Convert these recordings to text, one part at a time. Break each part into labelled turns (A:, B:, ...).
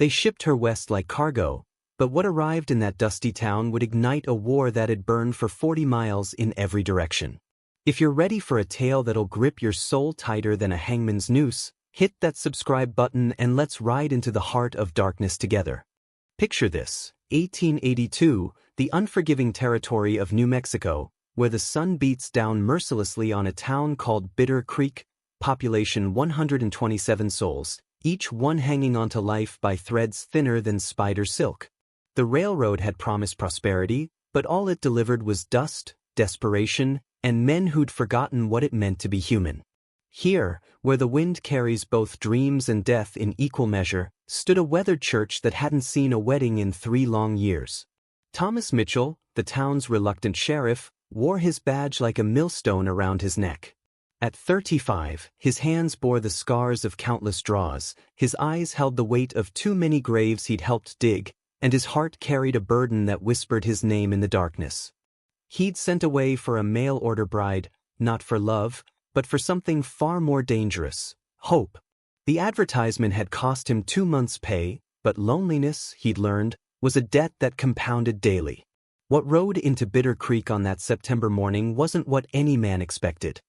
A: They shipped her west like cargo, but what arrived in that dusty town would ignite a war that had burned for 40 miles in every direction. If you're ready for a tale that'll grip your soul tighter than a hangman's noose, hit that subscribe button and let's ride into the heart of darkness together. Picture this, 1882, the unforgiving territory of New Mexico, where the sun beats down mercilessly on a town called Bitter Creek, population 127 souls, each one hanging onto life by threads thinner than spider silk. The railroad had promised prosperity, but all it delivered was dust, desperation, and men who'd forgotten what it meant to be human. Here, where the wind carries both dreams and death in equal measure, stood a weathered church that hadn't seen a wedding in 3 long years. Thomas Mitchell, the town's reluctant sheriff, wore his badge like a millstone around his neck. At 35, his hands bore the scars of countless draws, his eyes held the weight of too many graves he'd helped dig, and his heart carried a burden that whispered his name in the darkness. He'd sent away for a mail-order bride, not for love, but for something far more dangerous, hope. The advertisement had cost him 2 months' pay, but loneliness, he'd learned, was a debt that compounded daily. What rode into Bitter Creek on that September morning wasn't what any man expected.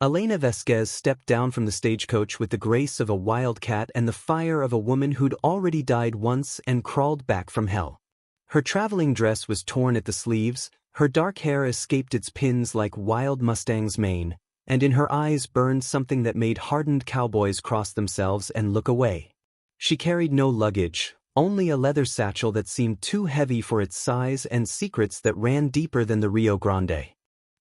A: Elena Vasquez stepped down from the stagecoach with the grace of a wildcat and the fire of a woman who'd already died once and crawled back from hell. Her traveling dress was torn at the sleeves, her dark hair escaped its pins like wild Mustang's mane, and in her eyes burned something that made hardened cowboys cross themselves and look away. She carried no luggage, only a leather satchel that seemed too heavy for its size and secrets that ran deeper than the Rio Grande.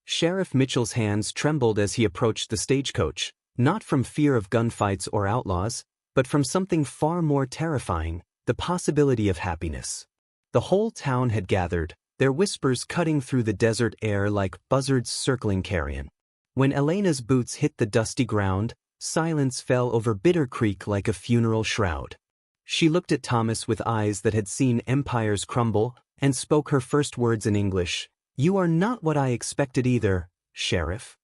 A: Sheriff Mitchell's hands trembled as he approached the stagecoach, not from fear of gunfights or outlaws, but from something far more terrifying, the possibility of happiness. The whole town had gathered, their whispers cutting through the desert air like buzzards circling carrion. When Elena's boots hit the dusty ground, silence fell over Bitter Creek like a funeral shroud. She looked at Thomas with eyes that had seen empires crumble, and spoke her first words in English. "You are not what I expected either, Sheriff."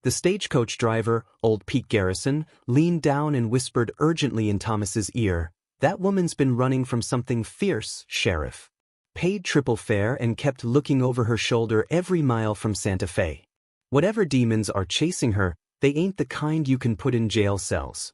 A: The stagecoach driver, old Pete Garrison, leaned down and whispered urgently in Thomas's ear, "That woman's been running from something fierce, Sheriff. Paid triple fare and kept looking over her shoulder every mile from Santa Fe. Whatever demons are chasing her, they ain't the kind you can put in jail cells."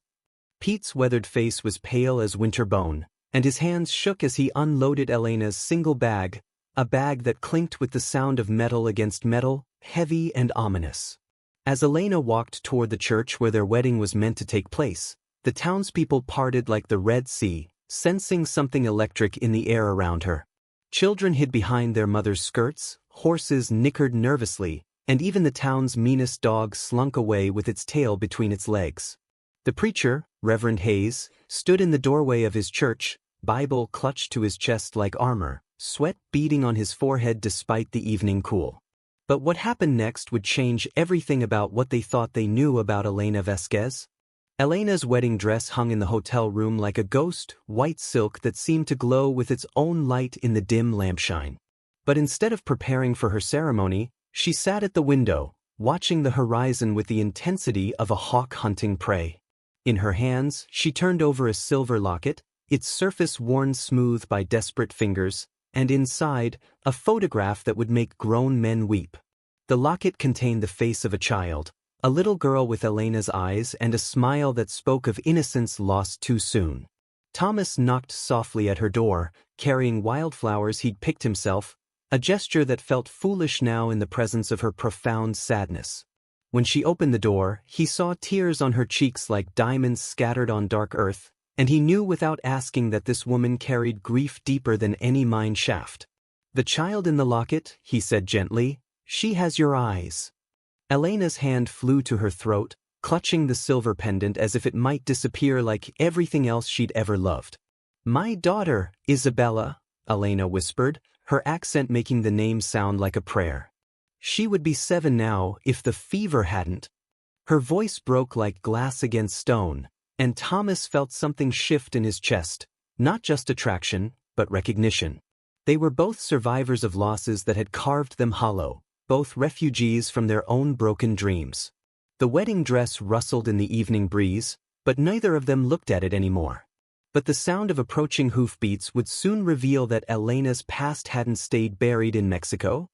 A: Pete's weathered face was pale as winter bone, and his hands shook as he unloaded Elena's single bag, a bag that clinked with the sound of metal against metal, heavy and ominous. As Elena walked toward the church where their wedding was meant to take place, the townspeople parted like the Red Sea, sensing something electric in the air around her. Children hid behind their mothers' skirts, horses nickered nervously, and even the town's meanest dog slunk away with its tail between its legs. The preacher, Reverend Hayes, stood in the doorway of his church, Bible clutched to his chest like armor, sweat beading on his forehead despite the evening cool. But what happened next would change everything about what they thought they knew about Elena Vasquez. Elena's wedding dress hung in the hotel room like a ghost, white silk that seemed to glow with its own light in the dim lampshine. But instead of preparing for her ceremony, she sat at the window, watching the horizon with the intensity of a hawk hunting prey. In her hands, she turned over a silver locket, its surface worn smooth by desperate fingers, and inside, a photograph that would make grown men weep. The locket contained the face of a child, a little girl with Elena's eyes and a smile that spoke of innocence lost too soon. Thomas knocked softly at her door, carrying wildflowers he'd picked himself, a gesture that felt foolish now in the presence of her profound sadness. When she opened the door, he saw tears on her cheeks like diamonds scattered on dark earth, and he knew without asking that this woman carried grief deeper than any mine shaft. "The child in the locket," he said gently, "she has your eyes." Elena's hand flew to her throat, clutching the silver pendant as if it might disappear like everything else she'd ever loved. "My daughter, Isabella," Elena whispered, her accent making the name sound like a prayer. She would be 7 now if the fever hadn't. Her voice broke like glass against stone, and Thomas felt something shift in his chest, not just attraction, but recognition. They were both survivors of losses that had carved them hollow, both refugees from their own broken dreams. The wedding dress rustled in the evening breeze, but neither of them looked at it anymore. But the sound of approaching hoofbeats would soon reveal that Elena's past hadn't stayed buried in Mexico.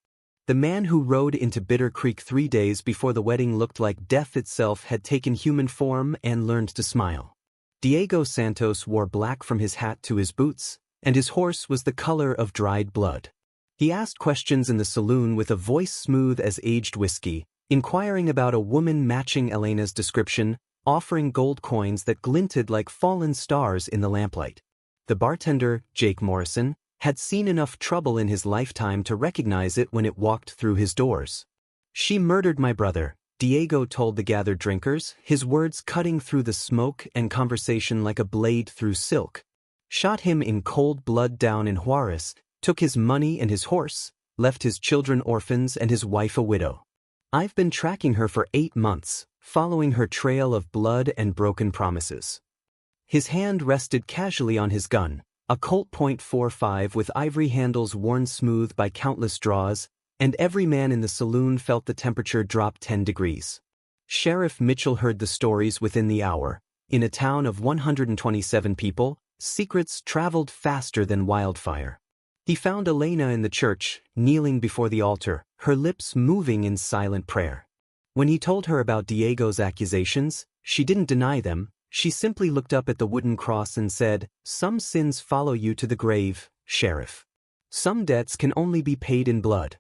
A: The man who rode into Bitter Creek 3 days before the wedding looked like death itself had taken human form and learned to smile. Diego Santos wore black from his hat to his boots, and his horse was the color of dried blood. He asked questions in the saloon with a voice smooth as aged whiskey, inquiring about a woman matching Elena's description, offering gold coins that glinted like fallen stars in the lamplight. The bartender, Jake Morrison, had seen enough trouble in his lifetime to recognize it when it walked through his doors. "She murdered my brother," Diego told the gathered drinkers, his words cutting through the smoke and conversation like a blade through silk. "Shot him in cold blood down in Juarez, took his money and his horse, left his children orphans and his wife a widow. I've been tracking her for 8 months, following her trail of blood and broken promises." His hand rested casually on his gun, a Colt .45 with ivory handles worn smooth by countless draws, and every man in the saloon felt the temperature drop 10 degrees. Sheriff Mitchell heard the stories within the hour. In a town of 127 people, secrets traveled faster than wildfire. He found Elena in the church, kneeling before the altar, her lips moving in silent prayer. When he told her about Diego's accusations, she didn't deny them. She simply looked up at the wooden cross and said, "Some sins follow you to the grave, Sheriff. Some debts can only be paid in blood."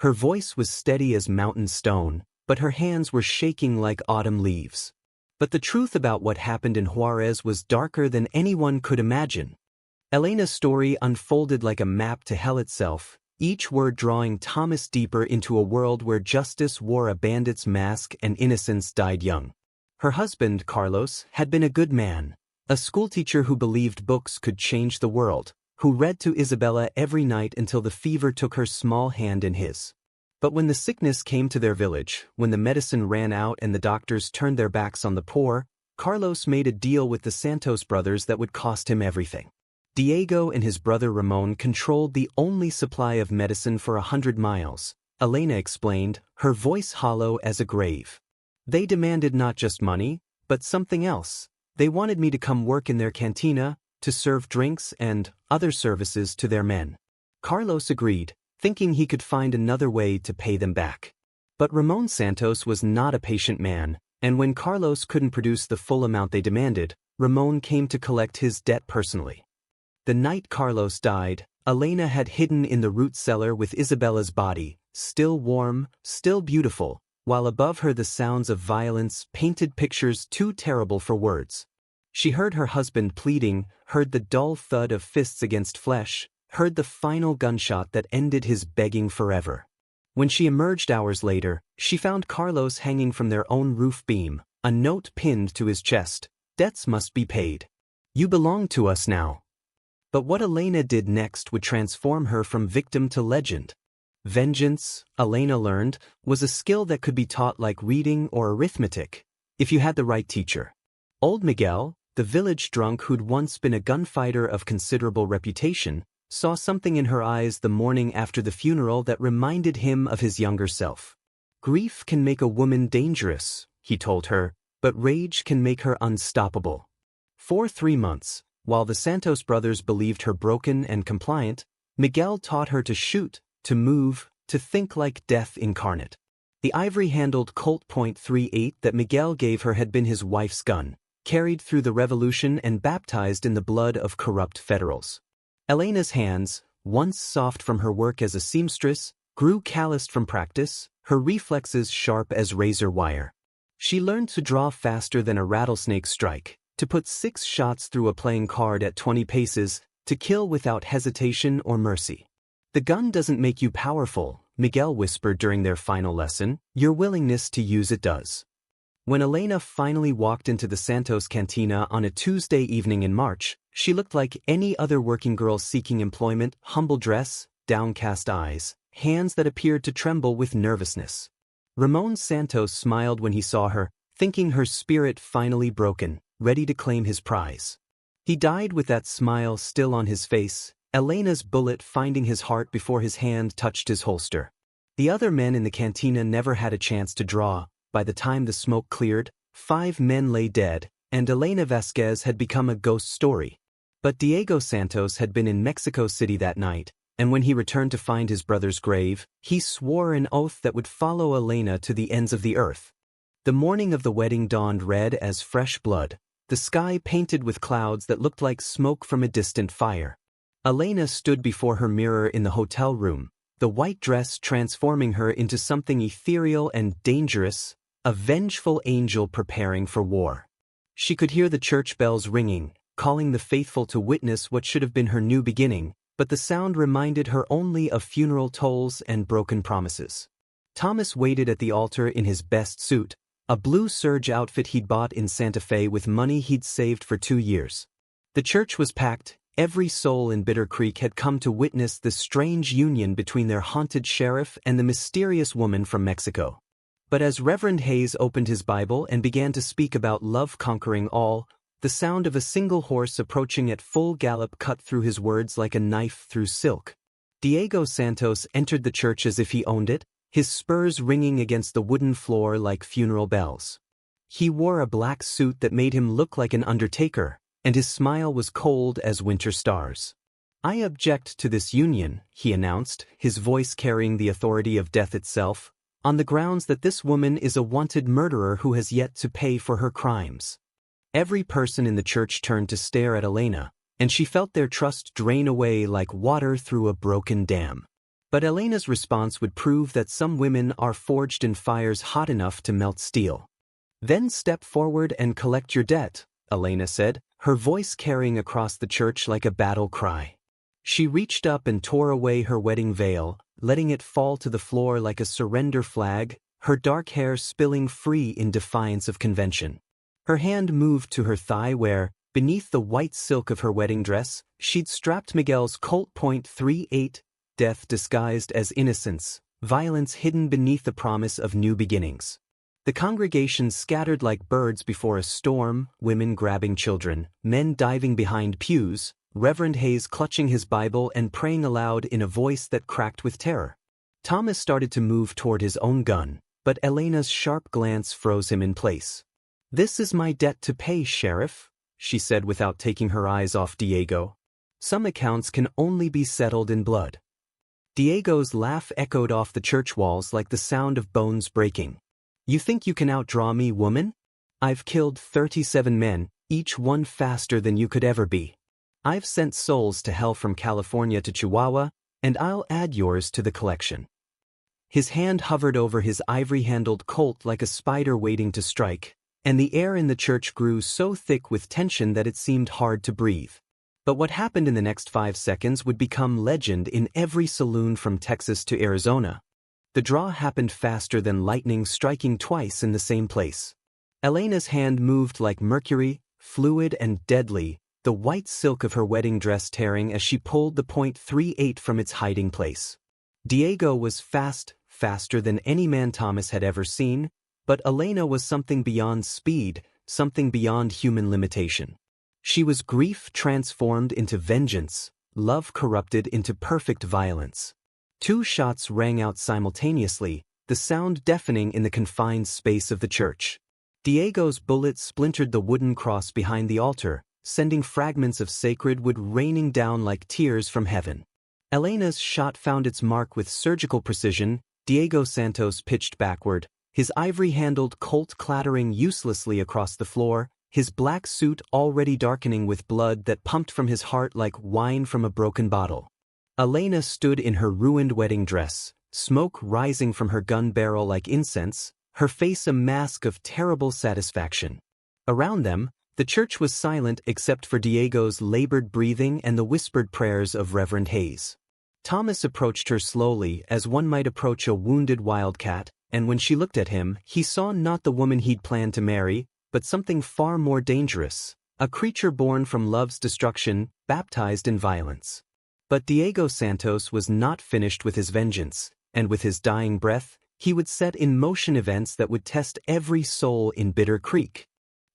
A: Her voice was steady as mountain stone, but her hands were shaking like autumn leaves. But the truth about what happened in Juarez was darker than anyone could imagine. Elena's story unfolded like a map to hell itself, each word drawing Thomas deeper into a world where justice wore a bandit's mask and innocence died young. Her husband, Carlos, had been a good man, a schoolteacher who believed books could change the world, who read to Isabella every night until the fever took her small hand in his. But when the sickness came to their village, when the medicine ran out and the doctors turned their backs on the poor, Carlos made a deal with the Santos brothers that would cost him everything. Diego and his brother Ramon controlled the only supply of medicine for 100 miles, Elena explained, her voice hollow as a grave. They demanded not just money, but something else. They wanted me to come work in their cantina, to serve drinks and other services to their men. Carlos agreed, thinking he could find another way to pay them back. But Ramon Santos was not a patient man, and when Carlos couldn't produce the full amount they demanded, Ramon came to collect his debt personally. The night Carlos died, Elena had hidden in the root cellar with Isabella's body, still warm, still beautiful, while above her the sounds of violence painted pictures too terrible for words. She heard her husband pleading, heard the dull thud of fists against flesh, heard the final gunshot that ended his begging forever. When she emerged hours later, she found Carlos hanging from their own roof beam, a note pinned to his chest. "Debts must be paid. You belong to us now." But what Elena did next would transform her from victim to legend. Vengeance, Elena learned, was a skill that could be taught like reading or arithmetic, if you had the right teacher. Old Miguel, the village drunk who'd once been a gunfighter of considerable reputation, saw something in her eyes the morning after the funeral that reminded him of his younger self. "Grief can make a woman dangerous," he told her, "but rage can make her unstoppable." For 3 months, while the Santos brothers believed her broken and compliant, Miguel taught her to shoot, to move, to think like death incarnate. The ivory-handled Colt .38 that Miguel gave her had been his wife's gun, carried through the revolution and baptized in the blood of corrupt federals. Elena's hands, once soft from her work as a seamstress, grew calloused from practice, her reflexes sharp as razor wire. She learned to draw faster than a rattlesnake strike, to put 6 shots through a playing card at 20 paces, to kill without hesitation or mercy. "The gun doesn't make you powerful," Miguel whispered during their final lesson, "your willingness to use it does." When Elena finally walked into the Santos Cantina on a Tuesday evening in March, she looked like any other working girl seeking employment, humble dress, downcast eyes, hands that appeared to tremble with nervousness. Ramon Santos smiled when he saw her, thinking her spirit finally broken, ready to claim his prize. He died with that smile still on his face, Elena's bullet finding his heart before his hand touched his holster. The other men in the cantina never had a chance to draw. By the time the smoke cleared, 5 men lay dead, and Elena Vasquez had become a ghost story. But Diego Santos had been in Mexico City that night, and when he returned to find his brother's grave, he swore an oath that would follow Elena to the ends of the earth. The morning of the wedding dawned red as fresh blood, the sky painted with clouds that looked like smoke from a distant fire. Elena stood before her mirror in the hotel room, the white dress transforming her into something ethereal and dangerous, a vengeful angel preparing for war. She could hear the church bells ringing, calling the faithful to witness what should have been her new beginning, but the sound reminded her only of funeral tolls and broken promises. Thomas waited at the altar in his best suit, a blue serge outfit he'd bought in Santa Fe with money he'd saved for 2 years. The church was packed. Every soul in Bitter Creek had come to witness the strange union between their haunted sheriff and the mysterious woman from Mexico. But as Reverend Hayes opened his Bible and began to speak about love conquering all, the sound of a single horse approaching at full gallop cut through his words like a knife through silk. Diego Santos entered the church as if he owned it, his spurs ringing against the wooden floor like funeral bells. He wore a black suit that made him look like an undertaker, and his smile was cold as winter stars. "I object to this union," he announced, his voice carrying the authority of death itself, "on the grounds that this woman is a wanted murderer who has yet to pay for her crimes." Every person in the church turned to stare at Elena, and she felt their trust drain away like water through a broken dam. But Elena's response would prove that some women are forged in fires hot enough to melt steel. "Then step forward and collect your debt," Elena said, her voice carrying across the church like a battle cry. She reached up and tore away her wedding veil, letting it fall to the floor like a surrender flag, her dark hair spilling free in defiance of convention. Her hand moved to her thigh where, beneath the white silk of her wedding dress, she'd strapped Miguel's Colt .38, death disguised as innocence, violence hidden beneath the promise of new beginnings. The congregation scattered like birds before a storm, women grabbing children, men diving behind pews, Reverend Hayes clutching his Bible and praying aloud in a voice that cracked with terror. Thomas started to move toward his own gun, but Elena's sharp glance froze him in place. "This is my debt to pay, Sheriff," she said without taking her eyes off Diego. "Some accounts can only be settled in blood." Diego's laugh echoed off the church walls like the sound of bones breaking. "You think you can outdraw me, woman? I've killed 37 men, each one faster than you could ever be. I've sent souls to hell from California to Chihuahua, and I'll add yours to the collection." His hand hovered over his ivory-handled Colt like a spider waiting to strike, and the air in the church grew so thick with tension that it seemed hard to breathe. But what happened in the next 5 seconds would become legend in every saloon from Texas to Arizona. The draw happened faster than lightning striking twice in the same place. Elena's hand moved like mercury, fluid and deadly, the white silk of her wedding dress tearing as she pulled the .38 from its hiding place. Diego was faster than any man Thomas had ever seen, but Elena was something beyond speed, something beyond human limitation. She was grief transformed into vengeance, love corrupted into perfect violence. 2 shots rang out simultaneously, the sound deafening in the confined space of the church. Diego's bullet splintered the wooden cross behind the altar, sending fragments of sacred wood raining down like tears from heaven. Elena's shot found its mark with surgical precision. Diego Santos pitched backward, his ivory-handled Colt clattering uselessly across the floor, his black suit already darkening with blood that pumped from his heart like wine from a broken bottle. Elena stood in her ruined wedding dress, smoke rising from her gun barrel like incense, her face a mask of terrible satisfaction. Around them, the church was silent except for Diego's labored breathing and the whispered prayers of Reverend Hayes. Thomas approached her slowly as one might approach a wounded wildcat, and when she looked at him, he saw not the woman he'd planned to marry, but something far more dangerous, a creature born from love's destruction, baptized in violence. But Diego Santos was not finished with his vengeance, and with his dying breath, he would set in motion events that would test every soul in Bitter Creek.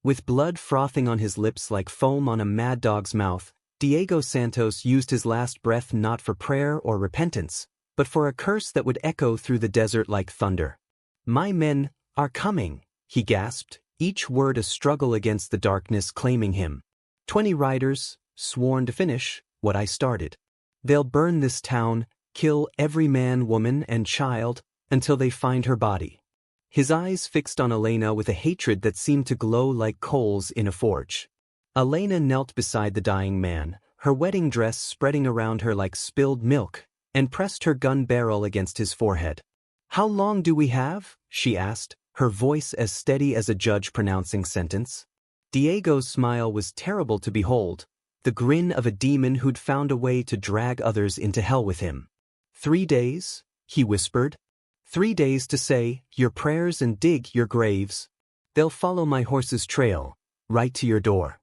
A: With blood frothing on his lips like foam on a mad dog's mouth, Diego Santos used his last breath not for prayer or repentance, but for a curse that would echo through the desert like thunder. "My men are coming," he gasped, each word a struggle against the darkness claiming him. 20 riders, sworn to finish what I started. They'll burn this town, kill every man, woman, and child, until they find her body. His eyes fixed on Elena with a hatred that seemed to glow like coals in a forge. Elena knelt beside the dying man, her wedding dress spreading around her like spilled milk, and pressed her gun barrel against his forehead. "How long do we have?" she asked, her voice as steady as a judge pronouncing sentence. Diego's smile was terrible to behold, the grin of a demon who'd found a way to drag others into hell with him. 3 days, he whispered. 3 days to say your prayers and dig your graves. They'll follow my horse's trail, right to your door.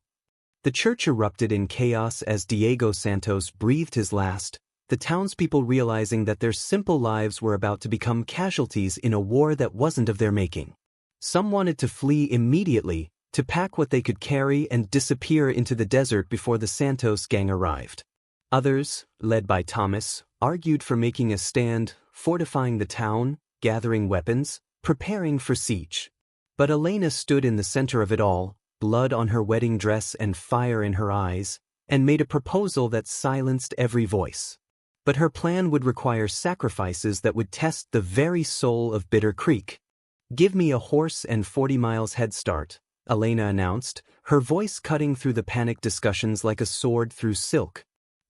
A: The church erupted in chaos as Diego Santos breathed his last, the townspeople realizing that their simple lives were about to become casualties in a war that wasn't of their making. Some wanted to flee immediately, to pack what they could carry and disappear into the desert before the Santos gang arrived. Others, led by Thomas, argued for making a stand, fortifying the town, gathering weapons, preparing for siege. But Elena stood in the center of it all, blood on her wedding dress and fire in her eyes, and made a proposal that silenced every voice. But her plan would require sacrifices that would test the very soul of Bitter Creek. "Give me a horse and 40 miles head start," Elena announced, her voice cutting through the panic discussions like a sword through silk.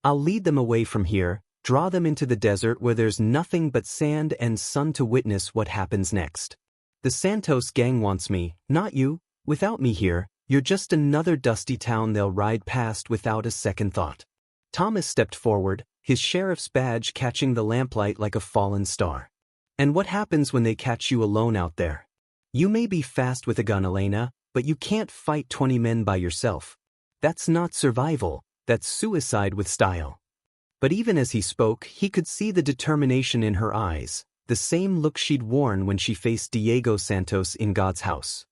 A: "I'll lead them away from here, draw them into the desert where there's nothing but sand and sun to witness what happens next. The Santos gang wants me, not you. Without me here, you're just another dusty town they'll ride past without a second thought." Thomas stepped forward, his sheriff's badge catching the lamplight like a fallen star. "And what happens when they catch you alone out there? You may be fast with a gun, Elena, but you can't fight 20 men by yourself. That's not survival, that's suicide with style." But even as he spoke, he could see the determination in her eyes, the same look she'd worn when she faced Diego Santos in God's house.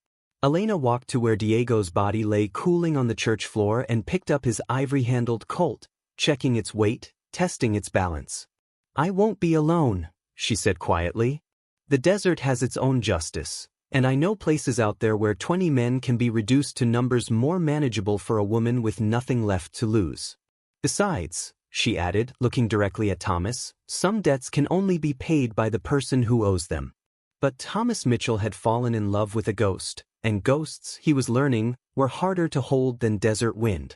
A: Elena walked to where Diego's body lay cooling on the church floor and picked up his ivory-handled Colt, checking its weight, testing its balance. "I won't be alone," she said quietly. "The desert has its own justice, and I know places out there where 20 men can be reduced to numbers more manageable for a woman with nothing left to lose. Besides," she added, looking directly at Thomas, "some debts can only be paid by the person who owes them." But Thomas Mitchell had fallen in love with a ghost, and ghosts, he was learning, were harder to hold than desert wind.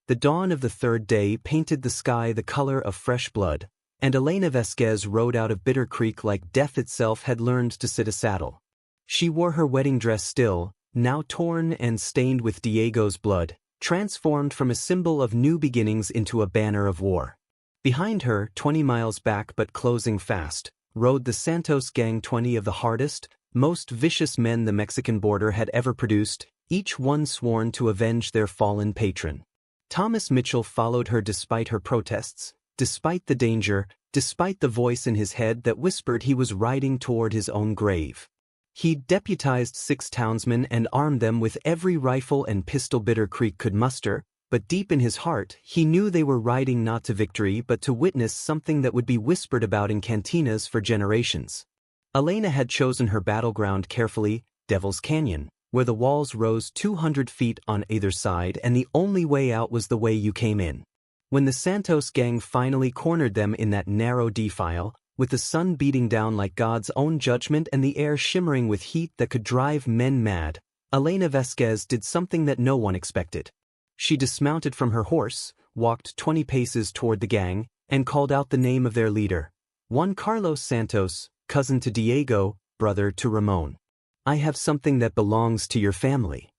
A: The dawn of the third day painted the sky the color of fresh blood, and Elena Vasquez rode out of Bitter Creek like death itself had learned to sit a saddle. She wore her wedding dress still, now torn and stained with Diego's blood, transformed from a symbol of new beginnings into a banner of war. Behind her, 20 miles back but closing fast, rode the Santos gang, 20 of the hardest, most vicious men the Mexican border had ever produced, each one sworn to avenge their fallen patron. Thomas Mitchell followed her despite her protests, despite the danger, despite the voice in his head that whispered he was riding toward his own grave. He deputized 6 townsmen and armed them with every rifle and pistol Bitter Creek could muster, but deep in his heart, he knew they were riding not to victory but to witness something that would be whispered about in cantinas for generations. Elena had chosen her battleground carefully, Devil's Canyon, where the walls rose 200 feet on either side and the only way out was the way you came in. When the Santos gang finally cornered them in that narrow defile, with the sun beating down like God's own judgment and the air shimmering with heat that could drive men mad, Elena Vasquez did something that no one expected. She dismounted from her horse, walked 20 paces toward the gang, and called out the name of their leader, Juan Carlos Santos, cousin to Diego, brother to Ramon. "I have something that belongs to your family."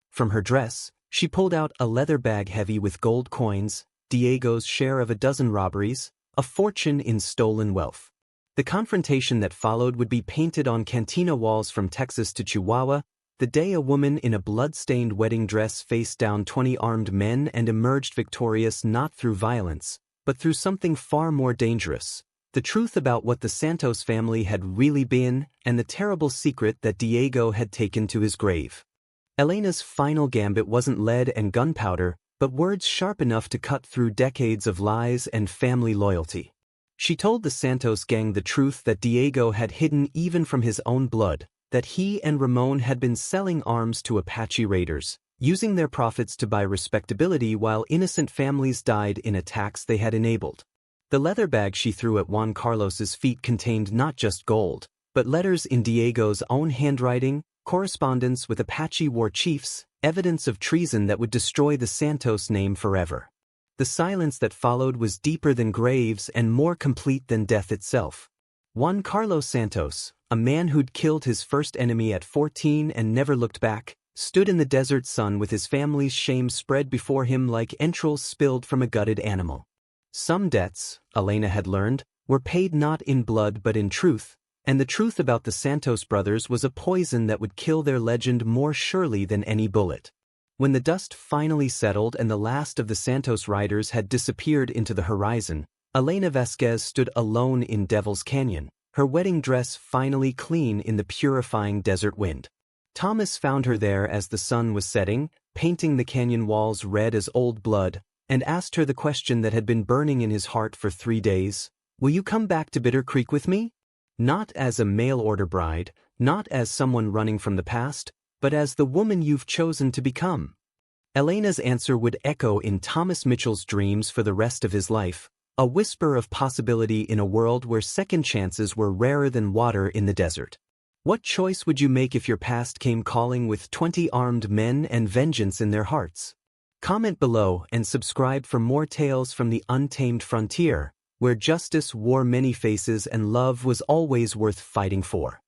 A: From her dress, she pulled out a leather bag heavy with gold coins, Diego's share of a dozen robberies, a fortune in stolen wealth. The confrontation that followed would be painted on cantina walls from Texas to Chihuahua, the day a woman in a blood-stained wedding dress faced down 20 armed men and emerged victorious not through violence, but through something far more dangerous, the truth about what the Santos family had really been and the terrible secret that Diego had taken to his grave. Elena's final gambit wasn't lead and gunpowder, but words sharp enough to cut through decades of lies and family loyalty. She told the Santos gang the truth that Diego had hidden even from his own blood, that he and Ramon had been selling arms to Apache raiders, using their profits to buy respectability while innocent families died in attacks they had enabled. The leather bag she threw at Juan Carlos's feet contained not just gold, but letters in Diego's own handwriting, correspondence with Apache war chiefs, evidence of treason that would destroy the Santos name forever. The silence that followed was deeper than graves and more complete than death itself. Juan Carlos Santos, a man who'd killed his first enemy at 14 and never looked back, stood in the desert sun with his family's shame spread before him like entrails spilled from a gutted animal. Some debts, Elena had learned, were paid not in blood but in truth, and the truth about the Santos brothers was a poison that would kill their legend more surely than any bullet. When the dust finally settled and the last of the Santos riders had disappeared into the horizon, Elena Vasquez stood alone in Devil's Canyon, her wedding dress finally clean in the purifying desert wind. Thomas found her there as the sun was setting, painting the canyon walls red as old blood, and asked her the question that had been burning in his heart for 3 days, "Will you come back to Bitter Creek with me?" Not as a mail-order bride, not as someone running from the past, but as the woman you've chosen to become. Elena's answer would echo in Thomas Mitchell's dreams for the rest of his life, a whisper of possibility in a world where second chances were rarer than water in the desert. What choice would you make if your past came calling with 20 armed men and vengeance in their hearts? Comment below and subscribe for more tales from the untamed frontier, where justice wore many faces and love was always worth fighting for.